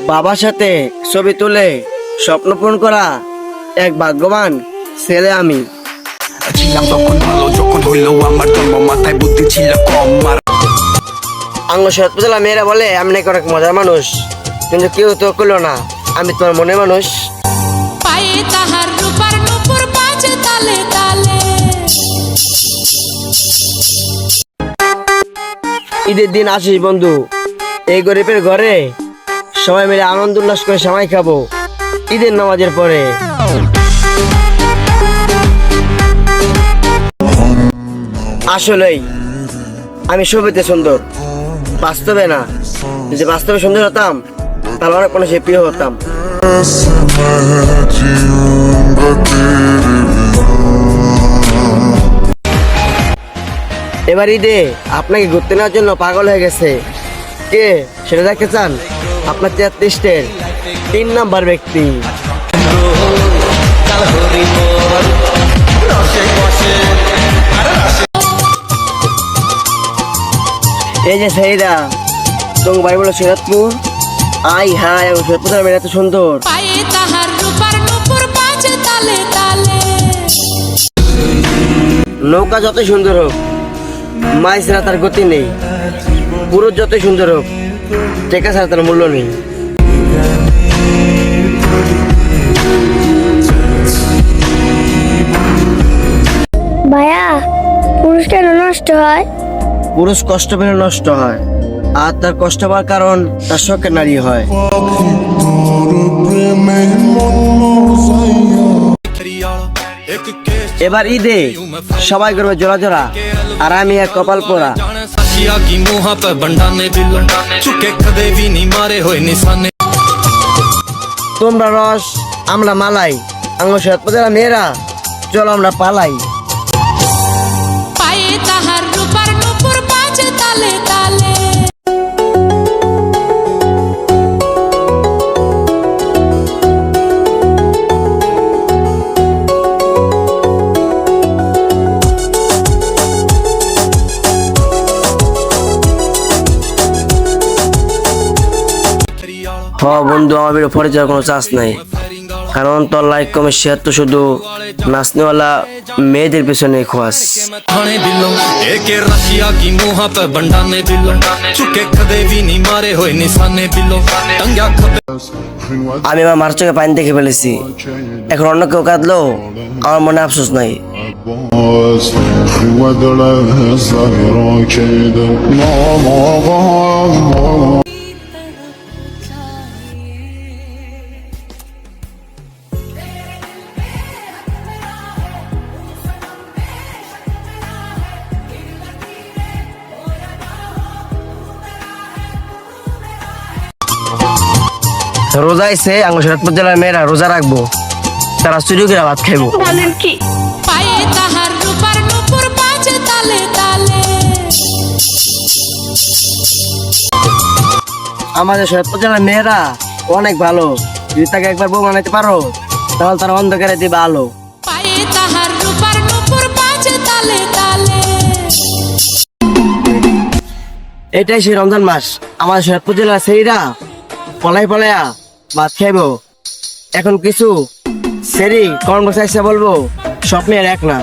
বাবার সাথে ছবি তুলে স্বপ্ন পূরণ করা এক ভাগ্যবান ছেলে আমি। ছিলাম তখন ভালো, যখন হইলো আমার জন্ম মাথায় বুদ্ধি ছিল কম। আঙ্গ উপজেলা মেয়েরা বলে আমি নাকি অনেক মজার মানুষ, কিন্তু কেউ তো করলো না আমি তোমার মনের মানুষ। পায়ে তাহার রূপার নূপুর বাজে তালে তালে। ঈদের দিন আসিস বন্ধু, এই গরিবের ঘরে সবাই মিলে আনন্দ উল্লাস করে সময় খাবো ঈদের নামাজের পরে। আসলেই আমি ছবিতে সুন্দর, বাস্তবে না। যদি বাস্তবে সুন্দর হতাম তাহলে অনেক মানুষের প্রিয় হতাম। এবার ঈদে আপনাকে ঘুরতে নেওয়ার জন্য পাগল হয়ে গেছে কে সেটা দেখতে চান? আপনার 33-এর 3 নাম্বার ব্যক্তি। এই যে সেইরা তোর ভাই বলো সিরাজপুর, আই হাই সিরাজপুর মেয়ে এত সুন্দর। পায়ে তাহার রূপার নূপুর বাজে তালে তালে। নৌকা যতই সুন্দর হোক মাছ ছাড়া তার গতি নেই, পুরুষ যতই সুন্দর হোক টেকা ছাড়া তার মূল্য নেই। ভাইয়া, পুরুষ কেন নষ্ট হয়? পুরুষ কষ্ট পেলে নষ্ট হয়, আর তার কষ্ট পাওয়ার কারণ তার শখের নারী হয়। এবার ঈদে সবাই করবে জোড়া জোড়া, আর আমি এক কপাল পোড়া। তোমরা রস আমরা মালাই, আঙ্গা মেয়েরা চলো আমরা পালাই। পায়ে তাহার রূপার নূপুর বাজে তালে তালে। বন্ধু আমার ভিডিও পরিচয় কোনো চান্স নাই, কারণ তোর লাইক কমেন্ট শেয়ার তো শুধু নাচনেওয়ালা মেয়েদের পেছনে খোয়াস। আমি আমার মার চোখে পানি দেখে ফেলেছি, এখন অন্য কেউ কাঁদলো আমার মনে আফসোস নাই। রোজা আইছে, সিরাজপুর জেলার মেয়েরা রোজা রাখবো, তারা চুরি করে ভাত খাইবো। পায়ে তাহার রূপার নূপুর বাজে তালে তালে। আমাদের সিরাজপুর জেলার মেয়েরা অনেক ভালো, যদি তাকে একবার বউ বানাইতে পারো তাহলে তারা অন্ধকারে দিবে আলো। পায়ে তাহার রূপার নূপুর বাজে তালে তালে। এটাই সেই রমজান মাস, আমাদের সিরাজপুর জেলার সেইরা পলাই পলাইয়া ভাত খাইবো। এখন কিছু সেরি কর্মচারী বলবো স্বপ্নের এক না।